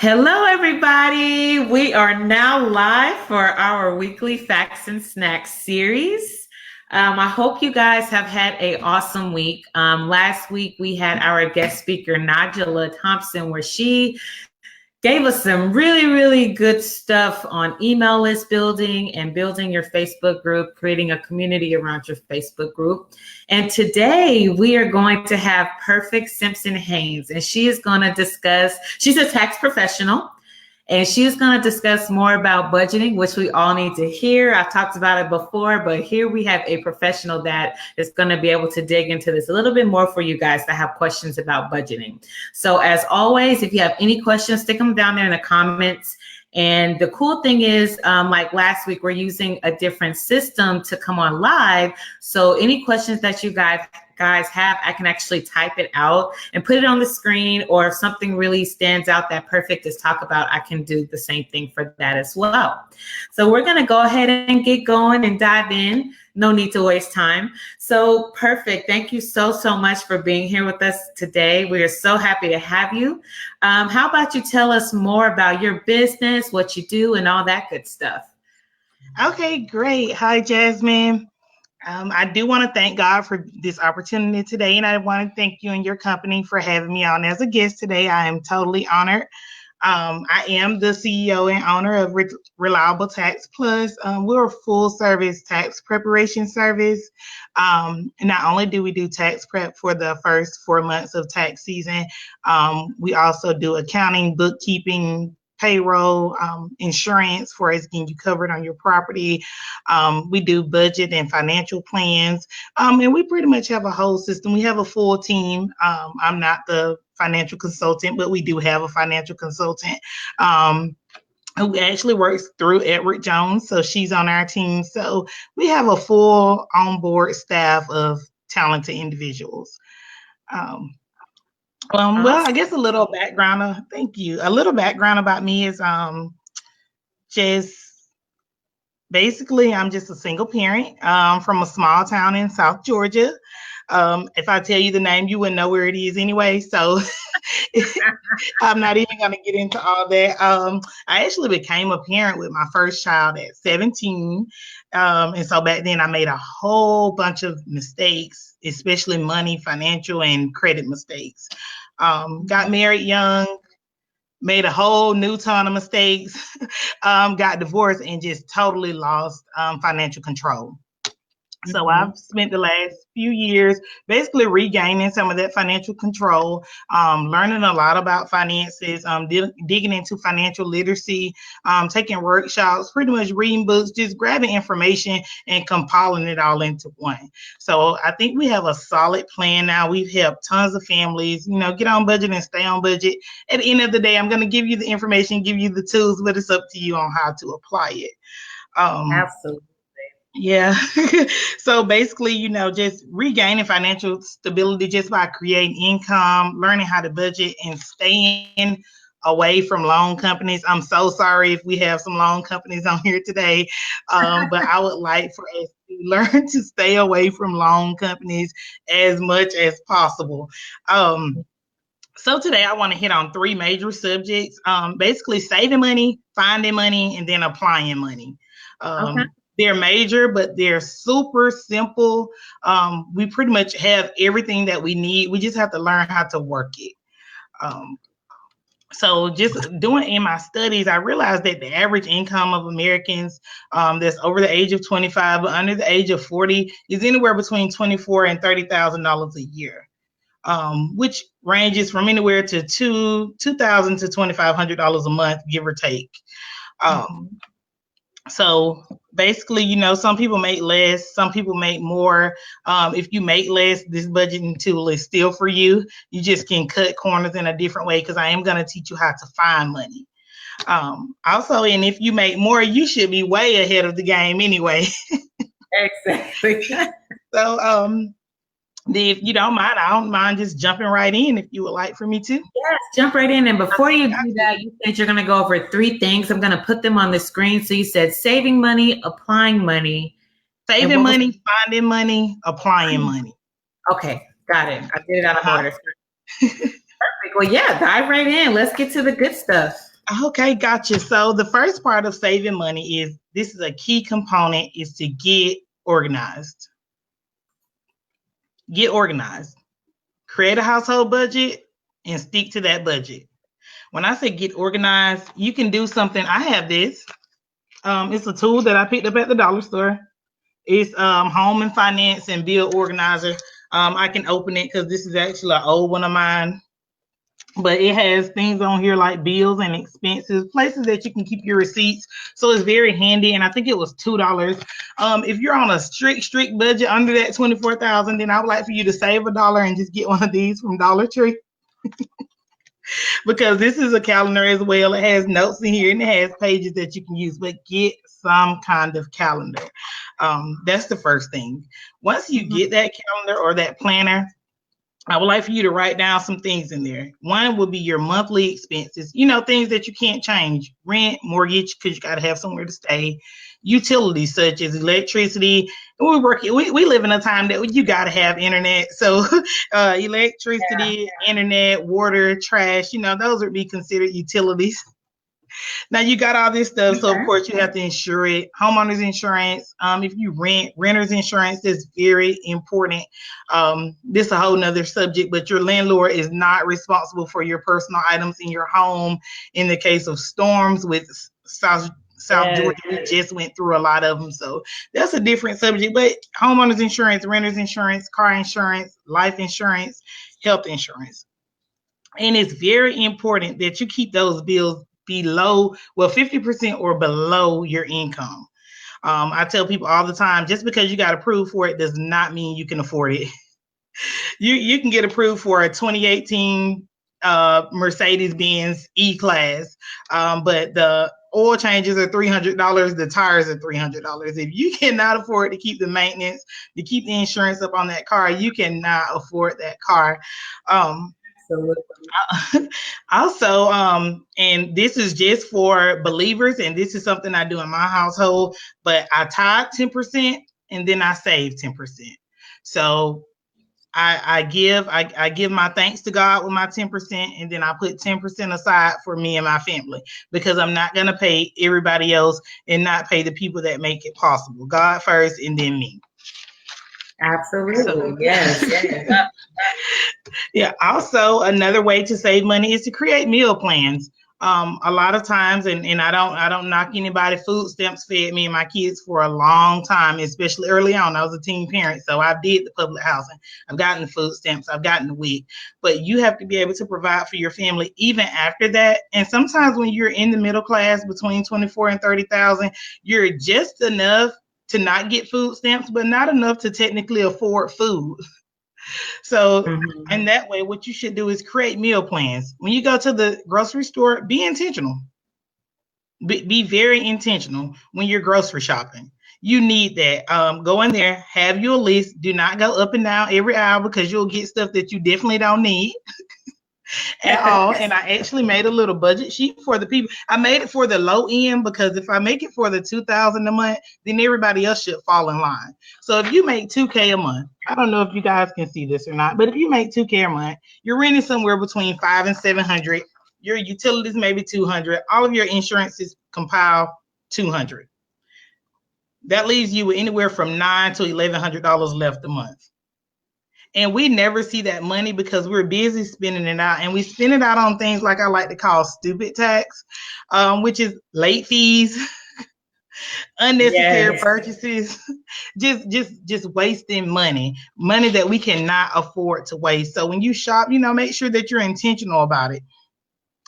Hello, everybody. We are now live for our weekly Facts and Snacks series. I hope you guys have had an awesome week. Last week, we had our guest speaker, Najala Thompson, where she gave us some really, really good stuff on email list building and building your Facebook group, creating a community around your Facebook group. And today we are going to have Perfect Simpson Haynes, and she is going to discuss, she's a tax professional. And she's going to discuss more about budgeting, which we all need to hear. I've talked about it before, but here we have a professional that is going to be able to dig into this a little bit more for you guys that have questions about budgeting. So as always, if you have any questions, stick them down there in the comments. And the cool thing is, like last week, we're using a different system to come on live. So any questions that you guys have, I can actually type it out and put it on the screen, or if something really stands out that Perfect is talk about, I can do the same thing for that as well. So we're going to go ahead and get going and dive in. No need to waste time. So Perfect, thank you so much for being here with us today. We are so happy to have you. How about you tell us more about your business, what you do, and all that good stuff? Okay, great. Hi, Jasmine. I do want to thank God for this opportunity today, and I want to thank you and your company for having me on as a guest today. I am totally honored. I am the CEO and owner of Reliable Tax Plus. We're a full service tax preparation service. Not only do we do tax prep for the first 4 months of tax season, we also do accounting, bookkeeping, payroll, insurance for us getting you covered on your property. We do budget and financial plans. And we pretty much have a whole system. We have a full team. I'm not the financial consultant, but we do have a financial consultant who actually works through Edward Jones. So she's on our team. So we have a full onboard staff of talented individuals. Well, I guess a little background. Thank you. A little background about me is just basically I'm just a single parent from a small town in South Georgia. If I tell you the name, you wouldn't know where it is anyway. So I'm not even going to get into all that. I actually became a parent with my first child at 17. And so back then I made a whole bunch of mistakes, especially money, financial, and credit mistakes. Got married young, made a whole new ton of mistakes, got divorced, and just totally lost financial control. So I've spent the last few years basically regaining some of that financial control, learning a lot about finances, digging into financial literacy, taking workshops, pretty much reading books, just grabbing information and compiling it all into one. So I think we have a solid plan now. We've helped tons of families, get on budget and stay on budget. At the end of the day, I'm going to give you the information, give you the tools, but it's up to you on how to apply it. Absolutely. Yeah. So basically, just regaining financial stability just by creating income, learning how to budget, and staying away from loan companies. I'm so sorry if we have some loan companies on here today, but I would like for us to learn to stay away from loan companies as much as possible. So today I want to hit on 3 major subjects, basically saving money, finding money, and then applying money. Okay. They're major, but they're super simple. We pretty much have everything that we need. We just have to learn how to work it. So just doing in my studies, I realized that the average income of Americans that's over the age of 25 but under the age of 40 is anywhere between $24,000 and $30,000 a year, which ranges from anywhere to $2,000 to $2,500 a month, give or take. So basically, some people make less, some people make more. If you make less, this budgeting tool is still for you. You just can cut corners in a different way, because I am going to teach you how to find money. Also, and if you make more, you should be way ahead of the game anyway. Exactly. So if you don't mind, I don't mind just jumping right in if you would like for me to. Yes, jump right in. And before you do that, you said you're going to go over 3 things. I'm going to put them on the screen. So you said saving money, applying money. Saving money, finding money, applying money. Okay, got it. I did it out of order. Perfect. Well, yeah, dive right in. Let's get to the good stuff. Okay, gotcha. So the first part of saving money is this is a key component is to get organized. Get organized. Create a household budget and stick to that budget. When I say get organized, you can do something. I have this. It's a tool that I picked up at the dollar store. It's home and finance and bill organizer. I can open it because this is actually an old one of mine. But it has things on here like bills and expenses, places that you can keep your receipts. So it's very handy. And I think it was $2. If you're on a strict budget under that 24,000, then I would like for you to save $1 and just get one of these from Dollar Tree because this is a calendar as well. It has notes in here and it has pages that you can use, but get some kind of calendar. That's the first thing. Once you get that calendar or that planner, I would like for you to write down some things in there. One will be your monthly expenses, things that you can't change: rent, mortgage, because you got to have somewhere to stay, utilities such as electricity. We live in a time that you got to have internet. So electricity, internet, water, trash, those would be considered utilities. Now you got all this stuff, so of course you have to insure it. Homeowners insurance. If you renters insurance is very important. This is a whole nother subject, but your landlord is not responsible for your personal items in your home. In the case of storms with South Georgia, we just went through a lot of them, so that's a different subject. But homeowners insurance, renters insurance, car insurance, life insurance, health insurance, and it's very important that you keep those bills below, 50% or below your income. I tell people all the time, just because you got approved for it does not mean you can afford it. You can get approved for a 2018 Mercedes-Benz E-Class, but the oil changes are $300. The tires are $300. If you cannot afford to keep the maintenance, to keep the insurance up on that car, you cannot afford that car. Also, and this is just for believers, and this is something I do in my household, but I tithe 10% and then I save 10%. So I give my thanks to God with my 10%, and then I put 10% aside for me and my family, because I'm not going to pay everybody else and not pay the people that make it possible. God first and then me. Absolutely. So, yes. Yeah. Also, another way to save money is to create meal plans. A lot of times, and I don't knock anybody. Food stamps fed me and my kids for a long time, especially early on. I was a teen parent, so I did the public housing. I've gotten the food stamps. I've gotten the WIC. But you have to be able to provide for your family even after that. And sometimes when you're in the middle class between 24 and 30,000, you're just enough to not get food stamps, but not enough to technically afford food. So, and that way, what you should do is create meal plans. When you go to the grocery store, be intentional. Be very intentional when you're grocery shopping. You need that. Go in there, have your list. Do not go up and down every aisle, because you'll get stuff that you definitely don't need at all. And I actually made a little budget sheet for the people. I made it for the low end, because if I make it for the 2,000 a month, then everybody else should fall in line. So if you make $2K a month, I don't know if you guys can see this or not, but if you make $2K a month, you're renting somewhere between $500 and $700. Your utilities maybe $200. All of your insurances compile $200. That leaves you with anywhere from $900 to $1,100 left a month. And we never see that money because we're busy spending it out, and we spend it out on things like I like to call stupid tax, which is late fees, unnecessary purchases, just wasting money that we cannot afford to waste. So when you shop, make sure that you're intentional about it.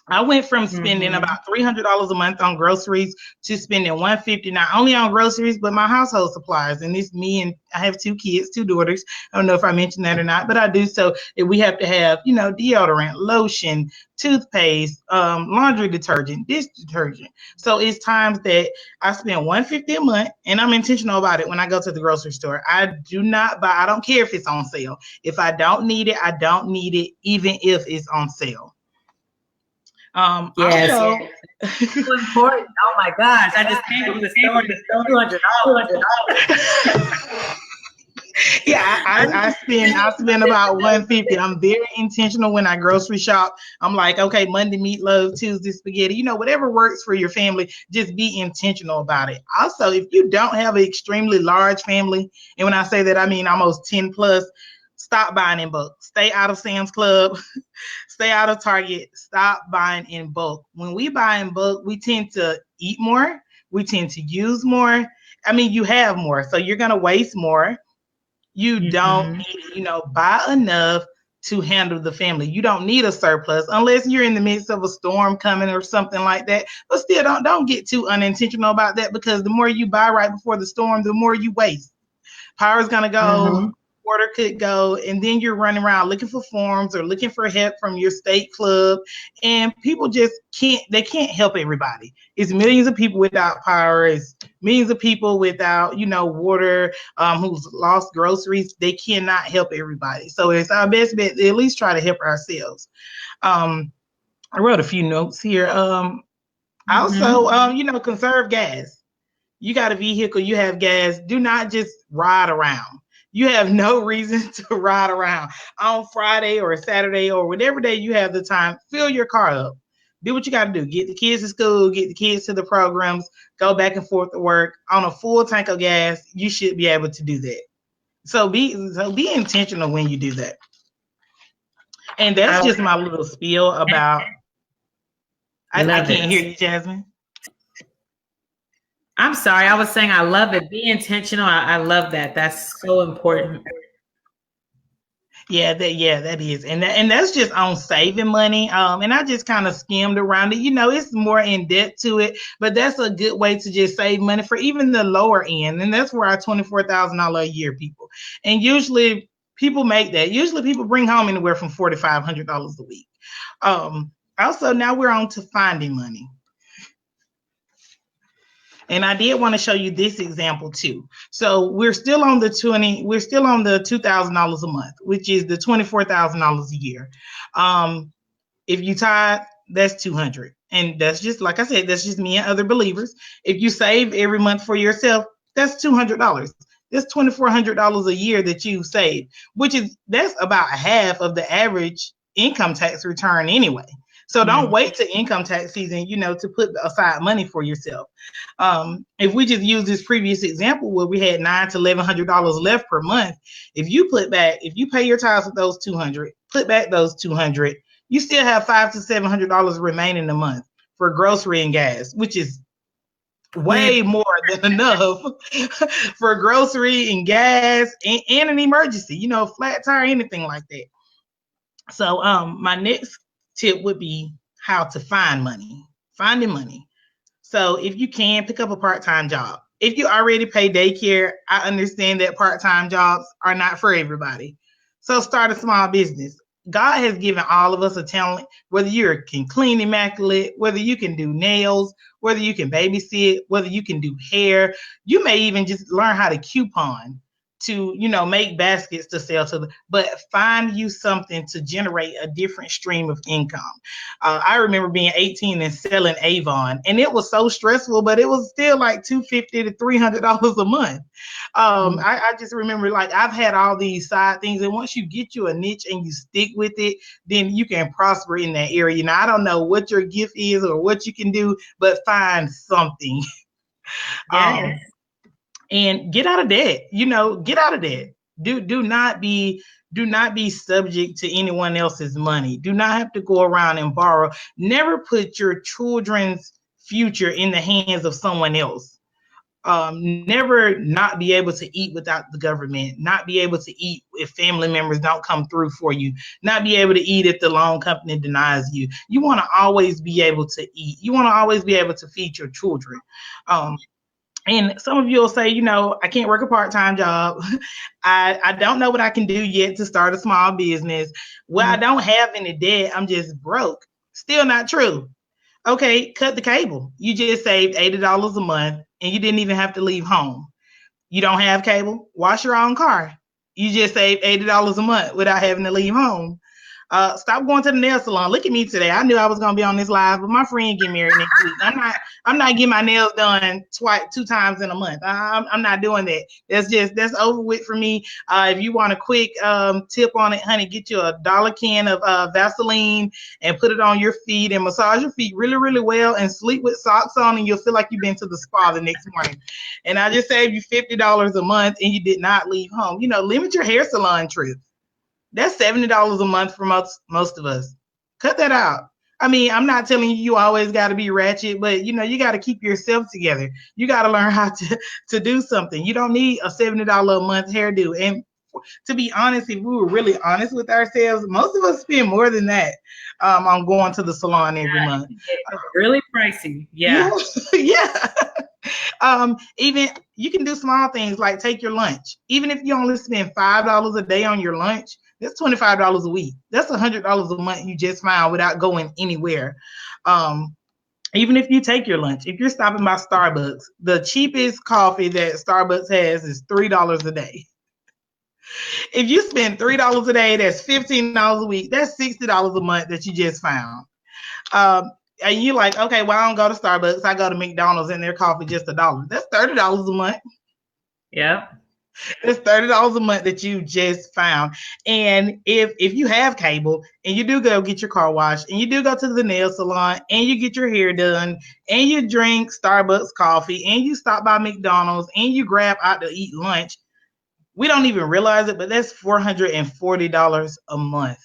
I went from spending about $300 a month on groceries to spending $150, not only on groceries, but my household supplies. And it's me, and I have 2 kids, 2 daughters. I don't know if I mentioned that or not, but I do. So we have to have, deodorant, lotion, toothpaste, laundry detergent, dish detergent. So it's times that I spend $150 a month, and I'm intentional about it when I go to the grocery store. I do not buy, I don't care if it's on sale. If I don't need it, I don't need it, even if it's on sale. Yes. Also, so important. Oh my gosh! I just came from the store. $200. Yeah, I spend about 150. I'm very intentional when I grocery shop. I'm like, okay, Monday meatloaf, Tuesday spaghetti, whatever works for your family, just be intentional about it. Also, if you don't have an extremely large family, and when I say that I mean almost 10 plus, stop buying in bulk. Stay out of Sam's Club, stay out of Target, stop buying in bulk. When we buy in bulk, we tend to eat more, we tend to use more. I mean, you have more, so you're gonna waste more. You don't Mhm. need it. Buy enough to handle the family. You don't need a surplus unless you're in the midst of a storm coming or something like that. But still, don't get too unintentional about that, because the more you buy right before the storm, the more you waste. Power's gonna go, Mhm. water could go, and then you're running around looking for forms or looking for help from your state club, and people just can't. They can't help everybody. It's millions of people without power. It's millions of people without, water, who's lost groceries. They cannot help everybody. So it's our best bet to at least try to help ourselves. Um, I wrote a few notes here. Also, Mhm. conserve gas. You got a vehicle, you have gas. Do not just ride around. You have no reason to ride around on Friday or Saturday or whatever day you have the time. Fill your car up. Do what you got to do. Get the kids to school, get the kids to the programs, go back and forth to work on a full tank of gas. You should be able to do that. So be intentional when you do that. And that's I just my little spiel about. I love can't it. hear you, Jasmine. I'm sorry. I was saying I love it. Be intentional. I love that. That's so important. Yeah, that is. And that's just on saving money. And I just kind of skimmed around it. It's more in depth to it, but that's a good way to just save money for even the lower end. And that's where our $24,000 a year people. And usually people make that. Usually people bring home anywhere from $4,500 a week. Also, now we're on to finding money. And I did want to show you this example too. So we're still on the $2,000 a month, which is the $24,000 a year. Um, if you tithe, that's 200. And that's just, like I said, that's just me and other believers. If you save every month for yourself, that's $200. That's $2,400 a year that you save, that's about half of the average income tax return anyway. So don't Mhm. wait to income tax season, to put aside money for yourself. If we just use this previous example where we had $900 to $1,100 left per month, if you pay your tithes with those 200, put back those 200, you still have $500 to $700 remaining a month for grocery and gas, which is way When more than enough for grocery and gas and an emergency, flat tire, anything like that. So my next tip would be how to find money, finding money. So if you can, pick up a part-time job. If you already pay daycare, I understand that part-time jobs are not for everybody. So start a small business. God has given all of us a talent, whether you can clean immaculate, whether you can do nails, whether you can babysit, whether you can do hair. You may even just learn how to coupon to, make baskets to sell to but find you something to generate a different stream of income. I remember being 18 and selling Avon, and it was so stressful, but it was still like $250 to $300 a month. I just remember, like, I've had all these side things, and once you get you a niche and you stick with it, then you can prosper in that area. I don't know what your gift is or what you can do, but find something. um, yes. and get out of debt. Get out of debt. Do not be subject to anyone else's money. Do not have to go around and borrow. Never put your children's future in the hands of someone else. Never not be able to eat without the government, not be able to eat if family members don't come through for you, not be able to eat if the loan company denies you. You want to always be able to eat. You want to always be able to feed your children. Um, and some of you will say, I can't work a part-time job. I don't know what I can do yet to start a small business. Well, I Mhm. don't have any debt. I'm just broke. Still not true. Okay, cut the cable. You just saved $80 a month and you didn't even have to leave home. You don't have cable? Wash your own car. You just saved $80 a month without having to leave home. Stop going to the nail salon. Look at me today. I knew I was gonna be on this live, but my friend get married next week. I'm not getting my nails done two times in a month. I'm not doing that. That's over with for me. If you want a quick tip on it, honey, get you $1 can of Vaseline and put it on your feet and massage your feet really, really well and sleep with socks on, and you'll feel like you've been to the spa the next morning. And I just saved you $50 a month, and you did not leave home. Limit your hair salon trips. That's $70 a month for most of us. Cut that out. I mean, I'm not telling you always got to be ratchet, but you got to keep yourself together. You got to learn how to do something. You don't need a $70 a month hairdo. And to be honest, if we were really honest with ourselves, most of us spend more than that on going to the salon every month. It's really pricey. Yeah. Yeah. Even you can do small things like take your lunch. Even if you only spend $5 a day on your lunch, that's $25 a week. That's $100 a month you just found without going anywhere. Even if you take your lunch, if you're stopping by Starbucks, the cheapest coffee that Starbucks has is $3 a day. If you spend $3 a day, that's $15 a week. That's $60 a month that you just found. And you're like, okay, well, I don't go to Starbucks. I go to McDonald's and their coffee just $1. That's $30 a month. Yeah. It's $30 a month that you just found. And if you have cable and you do go get your car washed and you do go to the nail salon and you get your hair done and you drink Starbucks coffee and you stop by McDonald's and you grab out to eat lunch, we don't even realize it, but that's $440 a month.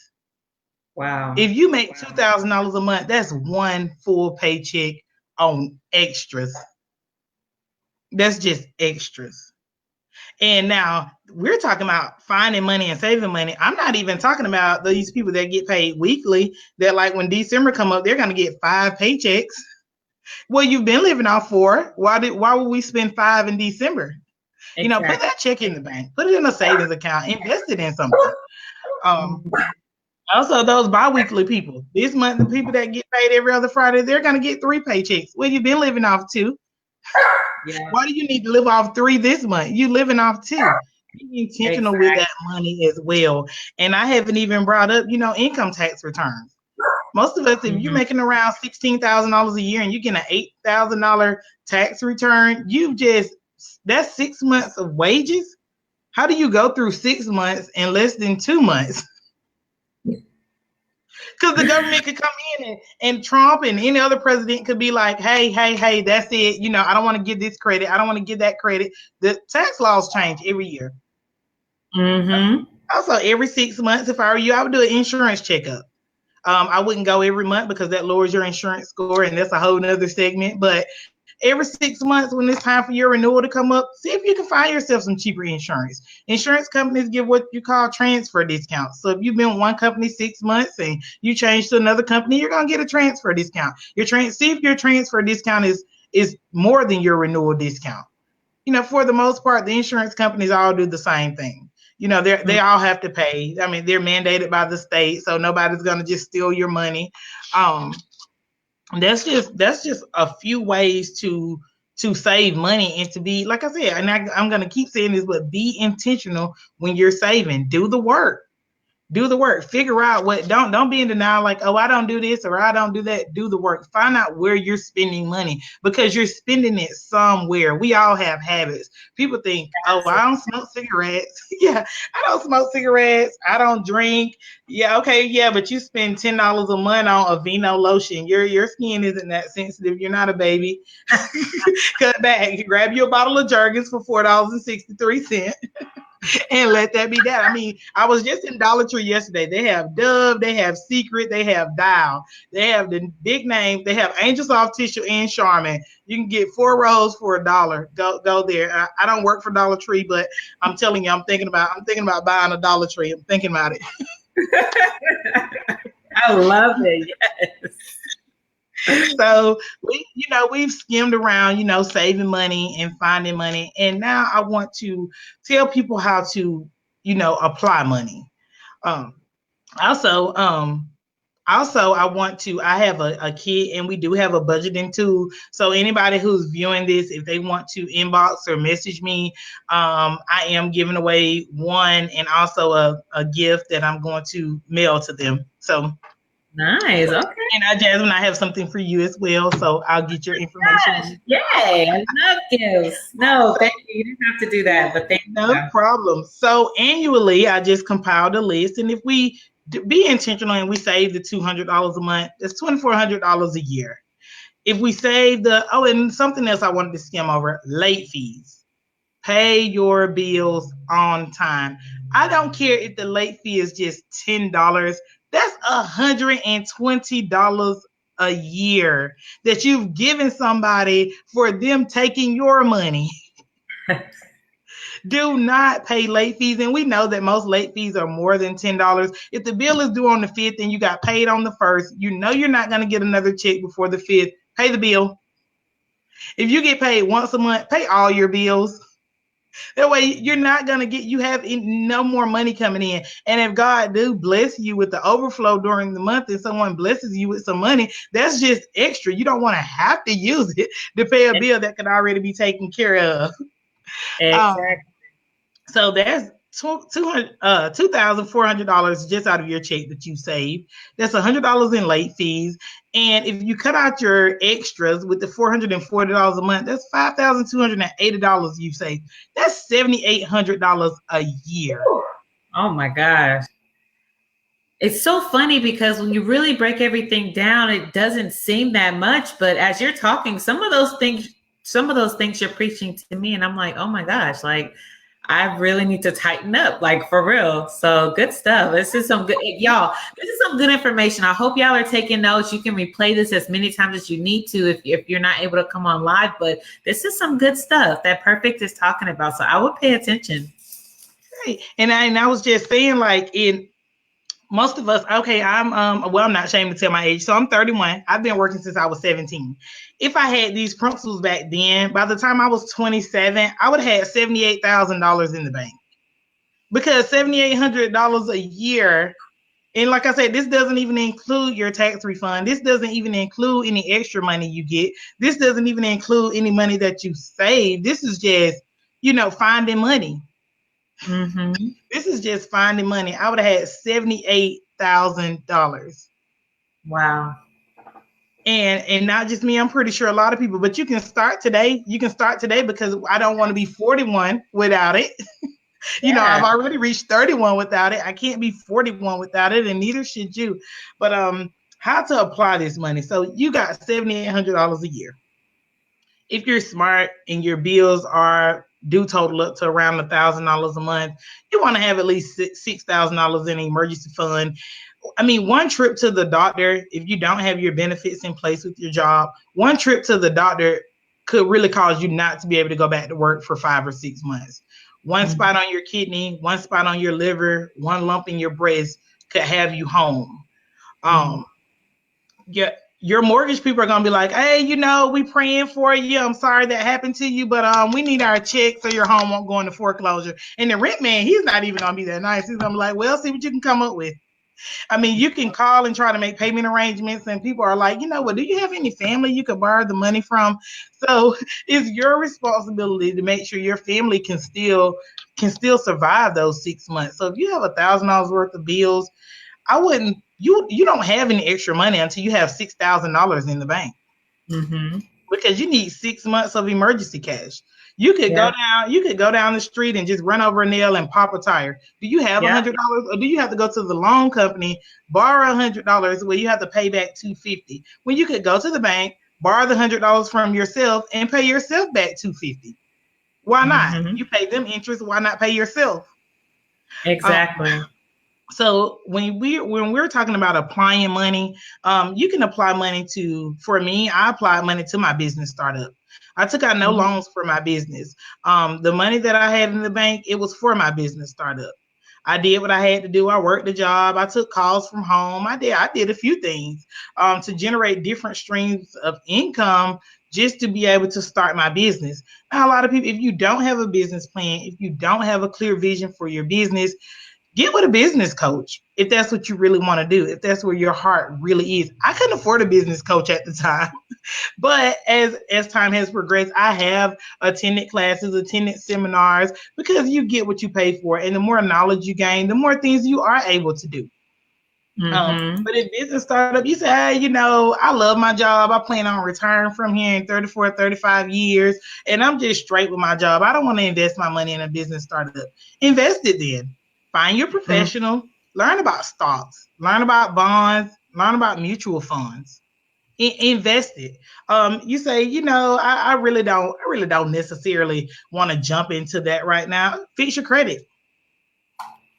Wow. If you make $2,000 a month, that's one full paycheck on extras. That's just extras. And now we're talking about finding money and saving money. I'm not even talking about these people that get paid weekly that like when December come up, they're going to get 5 paychecks. Well, you've been living off 4. Why would we spend 5 in December? Exactly. Put that check in the bank, put it in a savings account, invest it in something. Also, those bi-weekly people, this month, the people that get paid every other Friday, they're going to get 3 paychecks. Well, you've been living off 2. Yeah. Why do you need to live off 3 this month? You living off 2. Be intentional with that money as well. And I haven't even brought up, income tax returns. Most of us, if you're making around $16,000 a year and you get an $8,000 tax return, that's 6 months of wages. How do you go through 6 months in less than 2 months? Because the government could come in and Trump and any other president could be like, hey, that's it. I don't want to give this credit. I don't want to give that credit. The tax laws change every year. Mm-hmm. Also, every 6 months, if I were you, I would do an insurance checkup. I wouldn't go every month because that lowers your insurance score, and that's a whole nother segment. But every 6 months, when it's time for your renewal to come up, see if you can find yourself some cheaper insurance. Insurance companies give what you call transfer discounts. So if you've been with one company 6 months and you change to another company, you're going to get a transfer discount. See if your transfer discount is more than your renewal discount. For the most part, the insurance companies all do the same thing. They all have to pay. I mean, they're mandated by the state, so nobody's going to just steal your money. That's just a few ways to save money and to be, like I said, and I'm going to keep saying this, but be intentional when you're saving. Do the work. Figure out what, don't be in denial like, oh, I don't do this or I don't do that. Do the work. Find out where you're spending money because you're spending it somewhere. We all have habits. People think, oh, I don't smoke cigarettes. Yeah, I don't smoke cigarettes. I don't drink. Yeah, okay, yeah, but you spend $10 a month on Aveeno lotion. Your skin isn't that sensitive. You're not a baby. Cut back. Grab you a bottle of Jergens for $4.63. And let that be that. I mean, I was just in Dollar Tree yesterday. They have Dove, they have Secret, they have Dial, they have the big name, they have Angel Soft Tissue and Charmin. You can get 4 rolls for $1. Go there. I don't work for Dollar Tree, but I'm telling you, I'm thinking about buying a Dollar Tree. I'm thinking about it. I love it. Yes. So we've skimmed around, saving money and finding money. And now I want to tell people how to, apply money. Also, Also, I have a kit and we do have a budgeting tool. So anybody who's viewing this, if they want to inbox or message me, I am giving away one and also a gift that I'm going to mail to them. So, Nice. Okay. and Jasmine, I have something for you as well. So I'll get your Gosh, information. yay. I love gifts. No, thank you. You didn't have to do that, but thank you. No problem. So annually, I just compiled a list, and if we be intentional and we save the $200 a month, that's $2,400 a year. If we save and something else I wanted to skim over, late fees. Pay your bills on time. I don't care if the late fee is just $10. That's $120 a year that you've given somebody for them taking your money. Do not pay late fees. And we know that most late fees are more than $10. If the bill is due on the 5th and you got paid on the 1st, you know you're not going to get another check before the 5th. Pay the bill. If you get paid once a month, pay all your bills. That way you're not going to you have no more money coming in. And if God do bless you with the overflow during the month and someone blesses you with some money, that's just extra. You don't want to have to use it to pay a bill that could already be taken care of. Um, Exactly. so that's $2,400 just out of your check that you saved. That's $100 in late fees. And if you cut out your extras with the $440 a month, that's $5,280 you save. That's $7,800 a year. Oh my gosh. It's so funny because when you really break everything down, it doesn't seem that much. But as you're talking, some of those things you're preaching to me, and I'm like, oh my gosh, like I really need to tighten up, like for real. So good stuff. This is some good, y'all. This is some good information. I hope y'all are taking notes. You can replay this as many times as you need to if you're not able to come on live. But this is some good stuff that Perfect is talking about. So I would pay attention. Right. And I was just saying, like, in most of us, okay, I'm not ashamed to tell my age. So I'm 31. I've been working since I was 17. If I had these principles back then, by the time I was 27, I would have had $78,000 in the bank. Because $7,800 a year, and like I said, this doesn't even include your tax refund. This doesn't even include any extra money you get. This doesn't even include any money that you save. This is just, finding money. Mm-hmm. This is just finding money. I would have had $78,000. Wow. And not just me, I'm pretty sure a lot of people, but you can start today. You can start today because I don't want to be 41 without it. I've Yeah. already reached 31 without it. I can't be 41 without it, and neither should you. But how to apply this money. So you got $7,800 a year. If you're smart and your bills do total up to around $1,000 a month, you want to have at least $6,000 in an emergency fund. I mean, one trip to the doctor, if you don't have your benefits in place with your job, one trip to the doctor could really cause you not to be able to go back to work for 5 or 6 months. One Mm-hmm. spot on your kidney, one spot on your liver, one lump in your breast could have you home. Mm-hmm. Your mortgage people are gonna be like, hey, we praying for you. I'm sorry that happened to you, but we need our check so your home won't go into foreclosure. And the rent man, he's not even gonna be that nice. He's gonna be like, well, see what you can come up with. I mean, you can call and try to make payment arrangements, and people are like, what? Do you have any family you could borrow the money from? So it's your responsibility to make sure your family can still survive those 6 months. So if you have $1,000 worth of bills, I wouldn't. You don't have any extra money until you have $6,000 in the bank Mm-hmm. because you need 6 months of emergency cash. You could Yeah. go down the street and just run over a nail and pop a tire. Do you have Yeah. $100, or do you have to go to the loan company, borrow $100 where you have to pay back $250? When you could go to the bank, borrow the $100 from yourself and pay yourself back $250. Why not? Mm-hmm. You pay them interest. Why not pay yourself? Um, Exactly. so when we're talking about applying money, you can apply money to. For me, I applied money to my business startup. I took out no Mm-hmm. loans for my business. The money that I had in the bank, it was for my business startup. I did what I had to do. I worked the job. I took calls from home. I did a few things to generate different streams of income just to be able to start my business. Now, a lot of people, if you don't have a business plan, if you don't have a clear vision for your business, Get with a business coach if that's what you really want to do, if that's where your heart really is. I couldn't afford a business coach at the time. But as time has progressed, I have attended classes, attended seminars, because you get what you pay for, and the more knowledge you gain, the more things you are able to do. Mm-hmm. But in business startup, you say, hey, I love my job. I plan on retiring from here in 34, 35 years, and I'm just straight with my job. I don't want to invest my money in a business startup. Invest it then. Find your professional. Learn about stocks. Learn about bonds. Learn about mutual funds. Invest it. You say, I really don't necessarily want to jump into that right now. Fix your credit.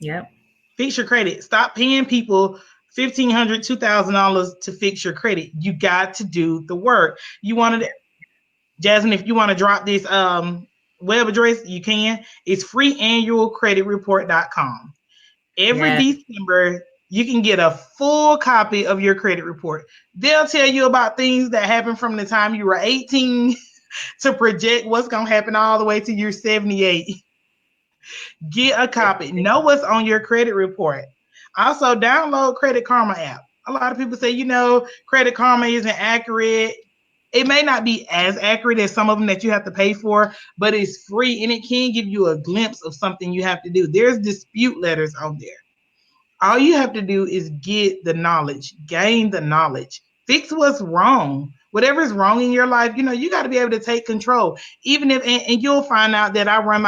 Yep. Fix your credit. Stop paying people $1,500, $2,000 to fix your credit. You got to do the work. You wanted Jasmine, if you want to drop this web address, you can. It's freeannualcreditreport.com. Every Yes. December, you can get a full copy of your credit report. They'll tell you about things that happened from the time you were 18 to project what's going to happen all the way to your 78. Get a copy. Know what's on your credit report. Also, download Credit Karma app. A lot of people say, Credit Karma isn't accurate. It may not be as accurate as some of them that you have to pay for, but it's free and it can give you a glimpse of something you have to do. There's dispute letters out there. All you have to do is get the knowledge, gain the knowledge, fix what's wrong. Whatever's wrong in your life, you got to be able to take control. Even if, and you'll find out that I do run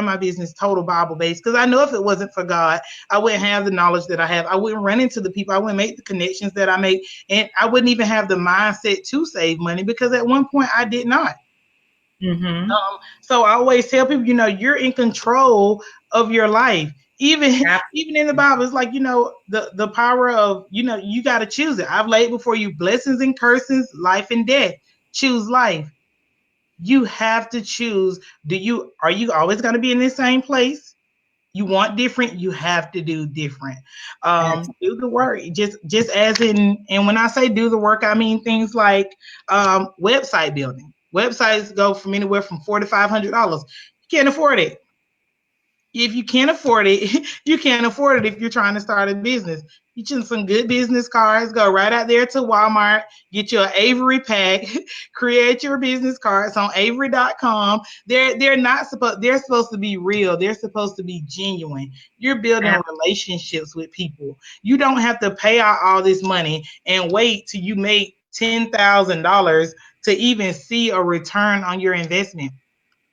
my business total Bible based, because I know if it wasn't for God, I wouldn't have the knowledge that I have. I wouldn't run into the people. I wouldn't make the connections that I make. And I wouldn't even have the mindset to save money, because at one point I did not. Mm-hmm. So I always tell people, you're in control of your life. Even in the Bible, it's like, the power of, you got to choose it. I've laid before you blessings and curses, life and death. Choose life. You have to choose. Are you always going to be in the same place? You want different, you have to do different. Do the work. Just as and when I say do the work, I mean things like website building. Websites go from anywhere from $400 to $500. You can't afford it. If you can't afford it, you can't afford it if you're trying to start a business. You choose some good business cards, go right out there to Walmart, get your Avery pack, create your business cards on Avery.com. They're supposed to be real. They're supposed to be genuine. You're building relationships with people. You don't have to pay out all this money and wait till you make $10,000 to even see a return on your investment.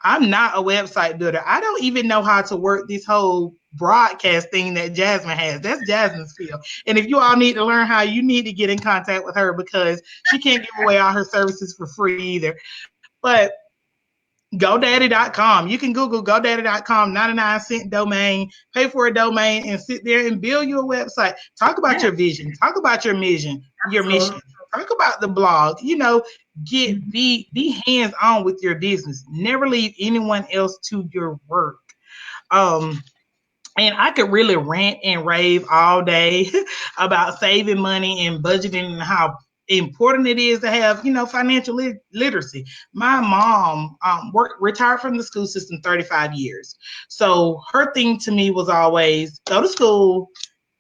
I'm not a website builder. I don't even know how to work this whole broadcast thing that Jasmine has. That's Jasmine's field. And if you all need to learn how, you need to get in contact with her, because she can't give away all her services for free either. But GoDaddy.com. You can Google GoDaddy.com, 99-cent domain, pay for a domain, and sit there and build your website. Talk about your vision. Talk about your mission. Talk about the blog. Be hands on with your business. Never leave anyone else to your work. And I could really rant and rave all day about saving money and budgeting and how important it is to have, financial literacy. My mom retired from the school system 35 years. So her thing to me was always go to school,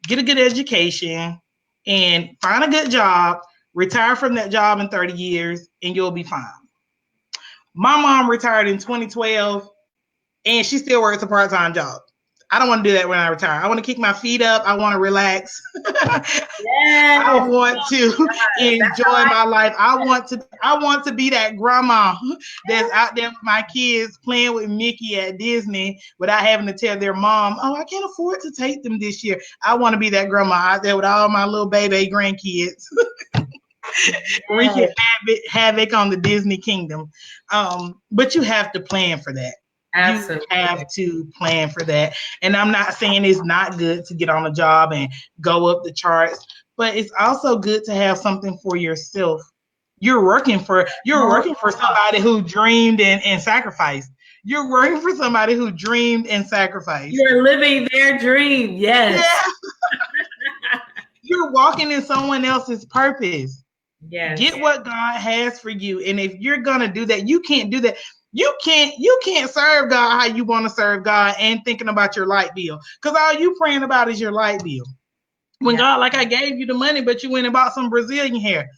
get a good education, and find a good job, retire from that job in 30 years, and you'll be fine. My mom retired in 2012, and she still works a part-time job. I don't want to do that when I retire. I want to kick my feet up. I want to relax. Yes. I want to enjoy my life. I want to be that grandma that's out there with my kids playing with Mickey at Disney without having to tell their mom, "Oh, I can't afford to take them this year." I want to be that grandma out there with all my little baby grandkids. Wreaking havoc on the Disney kingdom. But you have to plan for that. Absolutely. You have to plan for that. And I'm not saying it's not good to get on a job and go up the charts, but it's also good to have something for yourself. You're working for somebody who dreamed and sacrificed. You're working for somebody who dreamed and sacrificed. You're living their dream. Yes. Yeah. You're walking in someone else's purpose. Yes. Get what God has for you. And if you're going to do that, you can't do that. You can't serve God how you want to serve God and thinking about your light bill. Because all you praying about is your light bill. When God, like, I gave you the money, but you went and bought some Brazilian hair.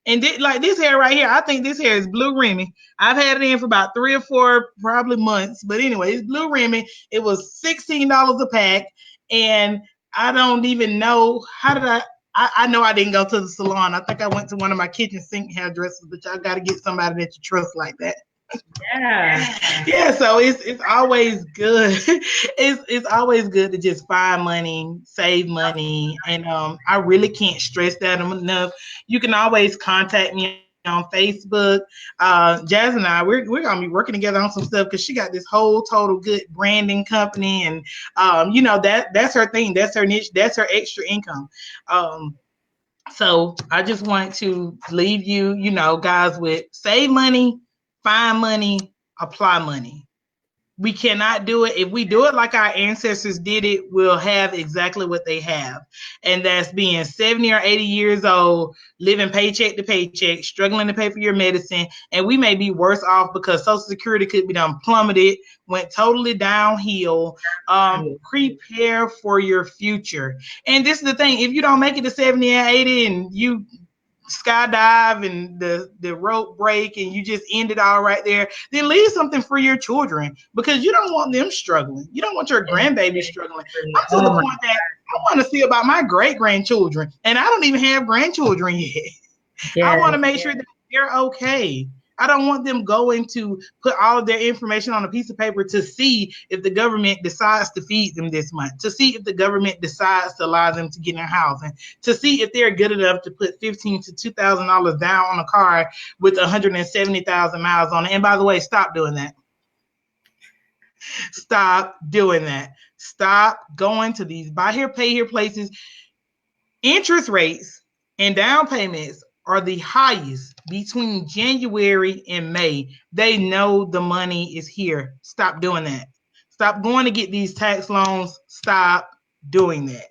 And like this hair right here, I think this hair is blue Remy. I've had it in for about 3 or 4 probably months. But anyway, it's blue Remy. It was $16 a pack. And I don't even know how did I know I didn't go to the salon. I think I went to one of my kitchen sink hairdressers, but y'all got to get somebody that you trust like that. Yeah, so it's always good. It's always good to just find money, save money, and I really can't stress that enough. You can always contact me on Facebook. Jasmine and I, we're gonna be working together on some stuff because she got this whole total good branding company, and that's her thing, that's her niche, that's her extra income. So I just want to leave you, guys, with save money, find money, apply money. We cannot do it. If we do it like our ancestors did it, we'll have exactly what they have. And that's being 70 or 80 years old, living paycheck to paycheck, struggling to pay for your medicine. And we may be worse off because Social Security could be done plummeted, went totally downhill. Prepare for your future. And this is the thing, if you don't make it to 70 and 80 and you skydive and the rope break and you just end it all right there, then leave something for your children because you don't want them struggling. You don't want your grandbaby struggling. I'm to the point that I want to see about my great grandchildren, and I don't even have grandchildren yet. I want to make sure that they're okay. I don't want them going to put all of their information on a piece of paper to see if the government decides to feed them this month, to see if the government decides to allow them to get in housing, to see if they're good enough to put $1,500 to $2,000 down on a car with 170,000 miles on it. And by the way, stop doing that. Stop doing that. Stop going to these buy here, pay here places. Interest rates and down payments are the highest between January and May. They know the money is here. Stop doing that. Stop going to get these tax loans. Stop doing that.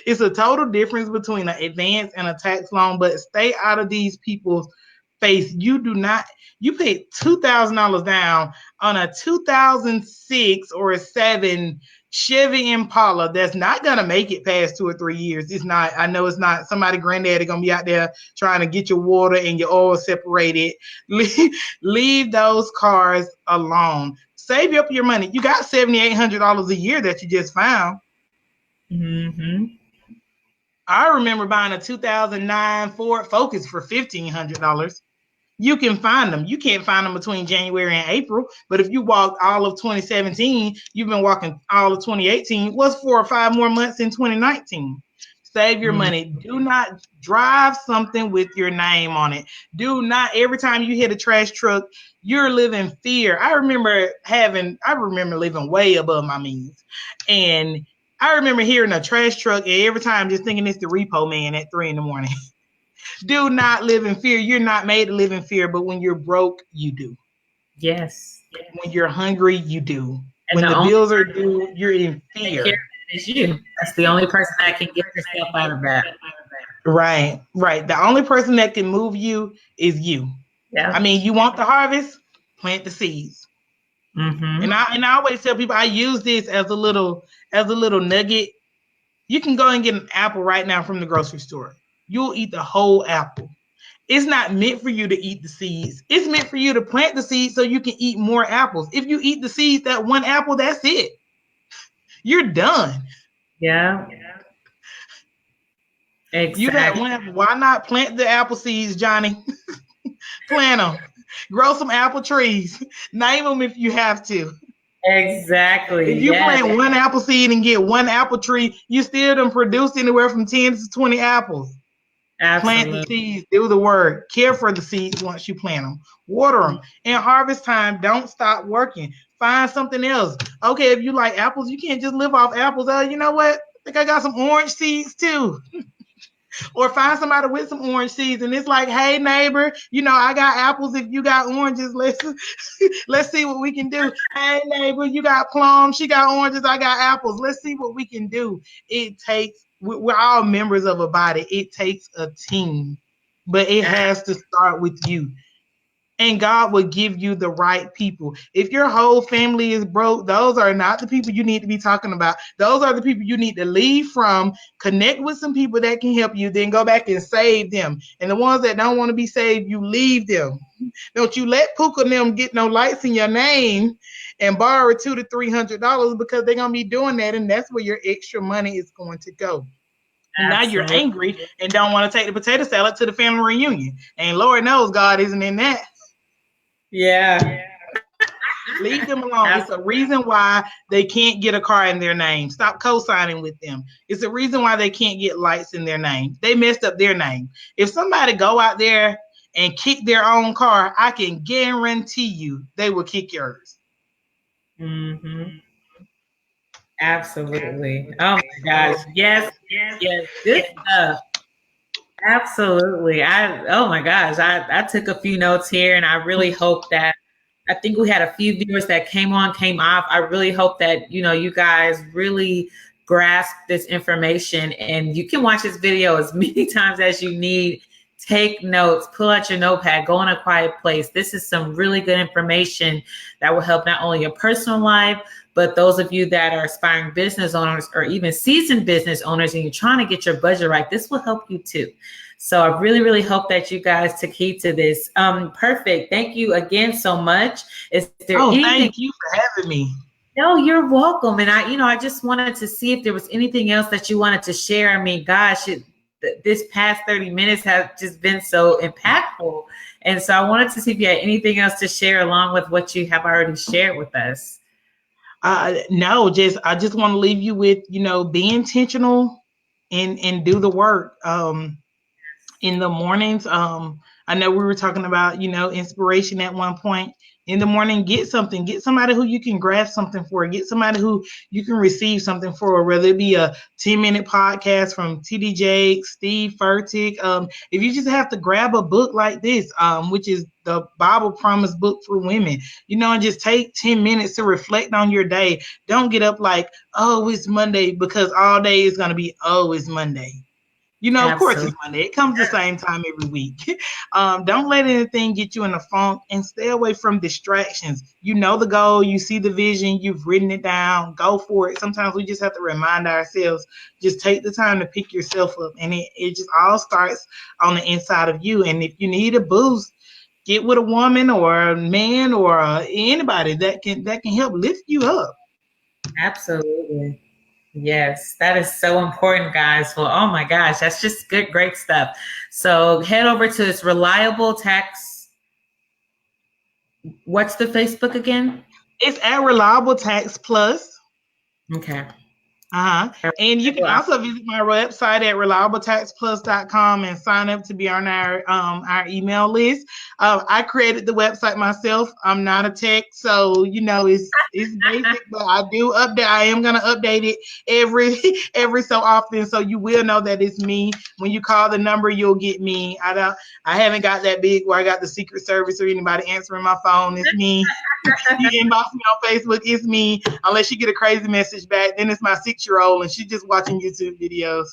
It's a total difference between an advance and a tax loan, but stay out of these people's face. You paid $2,000 down on a 2006 or a 7 Chevy Impala that's not gonna make it past 2 or 3 years. It's not. I know it's not. Somebody granddaddy gonna be out there trying to get your water and your oil separated. Leave those cars alone. Save up your money. You got $7,800 a year that you just found. Mm-hmm. I remember buying a 2009 Ford Focus for $1,500. You can find them. You can't find them between January and April. But if you walked all of 2017, you've been walking all of 2018. What's 4 or 5 more months in 2019? Save your money. Do not drive something with your name on it. Do not, every time you hit a trash truck, you're living fear. I remember living way above my means. And I remember hearing a trash truck and every time just thinking it's the repo man at 3 a.m. Do not live in fear. You're not made to live in fear, but when you're broke, you do. Yes. When you're hungry, you do. And when the bills are due, you're in fear. It's you. That's the only person that can get yourself out of that. Right. The only person that can move you is you. Yeah. I mean, you want the harvest, plant the seeds. Mm-hmm. And I always tell people I use this as a little nugget. You can go and get an apple right now from the grocery store. You'll eat the whole apple. It's not meant for you to eat the seeds. It's meant for you to plant the seeds so you can eat more apples. If you eat the seeds, that one apple, that's it. You're done. Yeah. Exactly. You got one apple. Why not plant the apple seeds, Johnny? Plant them. Grow some apple trees. Name them if you have to. Exactly. If you plant one apple seed and get one apple tree, you still done produce anywhere from 10 to 20 apples. Absolutely. Plant the seeds, do the work, care for the seeds once you plant them, water them. In harvest time, don't stop working. Find something else. Okay, if you like apples, you can't just live off apples. You know what? I think I got some orange seeds too. Or find somebody with some orange seeds and it's like, hey neighbor, I got apples. If you got oranges, let's see what we can do. Hey neighbor, you got plums, she got oranges, I got apples. Let's see what we can do. We're all members of a body. It takes a team, but it has to start with you. and God will give you the right people. If your whole family is broke, those are not the people you need to be talking about. Those are the people you need to leave from, connect with some people that can help you, then go back and save them. And the ones that don't want to be saved, you leave them. Don't you let Puka and them get no lights in your name and borrow $200 to $300 because they're gonna be doing that, and that's where your extra money is going to go. And now you're Absolutely. angry and don't want to take the potato salad to the family reunion. And Lord knows God isn't in that. Yeah. Leave them alone. It's a reason why they can't get a car in their name. Stop co-signing with them. It's a reason why they can't get lights in their name. They messed up their name. If somebody go out there and kick their own car, I can guarantee you they will kick yours. Mm-hmm. Absolutely. Oh my gosh. Yes. Yes. Good stuff. Absolutely. Oh my gosh. I took a few notes here, and I really hope that I think we had a few viewers that came on, came off. I really hope that, you guys really grasp this information, and you can watch this video as many times as you need. Take notes, pull out your notepad, go in a quiet place. This is some really good information that will help not only your personal life, but those of you that are aspiring business owners or even seasoned business owners and you're trying to get your budget right, this will help you too. So I really, really hope that you guys took heed to this. Perfect. Thank you again so much. Is there anything? Thank you for having me. No, you're welcome. And I just wanted to see if there was anything else that you wanted to share. I mean, gosh, this past 30 minutes have just been so impactful. And so I wanted to see if you had anything else to share along with what you have already shared with us. No, I just want to leave you with, be intentional and do the work. In the mornings, I know we were talking about, inspiration at one point. In the morning, get somebody who you can grasp something for, get somebody who you can receive something for, whether it be a 10-minute podcast from TD Jakes, Steve Furtick. If you just have to grab a book like this, which is the Bible Promise book for women, and just take 10 minutes to reflect on your day. Don't get up like, oh, it's Monday, because all day is going to be, oh, it's Monday. Of course it's Monday. It comes the same time every week. Don't let anything get you in a funk, and stay away from distractions. You know the goal, you see the vision, you've written it down, go for it. Sometimes we just have to remind ourselves, just take the time to pick yourself up, and it just all starts on the inside of you. And if you need a boost, get with a woman or a man or anybody that can help lift you up. Absolutely. Yes, that is so important, guys. Well, oh my gosh, that's just good, great stuff. So head over to this Reliable Tax. What's the Facebook again? It's at Reliable Tax Plus. Okay. And you can also visit my website at reliabletaxplus.com and sign up to be on our email list. I created the website myself. I'm not a tech, so it's basic, but I do update. I am gonna update it every so often, so you will know that it's me. When you call the number, you'll get me. I haven't got that big where I got the Secret Service or anybody answering my phone. It's me. You inbox me on Facebook, it's me. Unless you get a crazy message back, then it's my 6-year-old and she's just watching YouTube videos.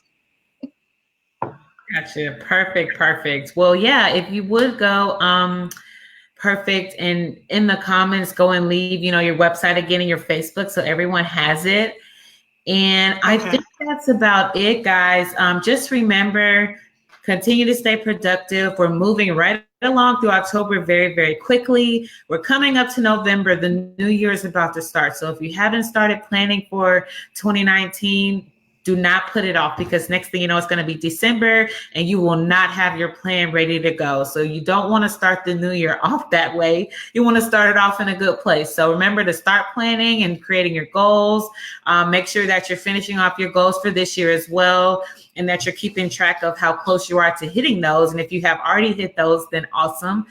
Gotcha. Perfect. Well, yeah, if you would go, perfect. And in the comments, go and leave, your website again and your Facebook so everyone has it. And I think that's about it, guys. Just remember, continue to stay productive. We're moving right along through October very, very quickly. We're coming up to November. The new year is about to start. So if you haven't started planning for 2019, do not put it off, because next thing you know, it's going to be December and you will not have your plan ready to go. So you don't want to start the new year off that way. You want to start it off in a good place. So remember to start planning and creating your goals. Make sure that you're finishing off your goals for this year as well, and that you're keeping track of how close you are to hitting those. And if you have already hit those, then awesome.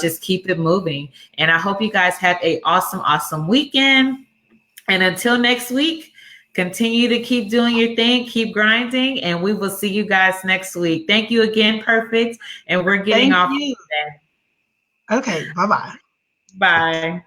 Just keep it moving. And I hope you guys have an awesome weekend. And until next week, continue to keep doing your thing, keep grinding, and we will see you guys next week. Thank you again, Perfect. And we're getting off. Okay, bye-bye. Bye.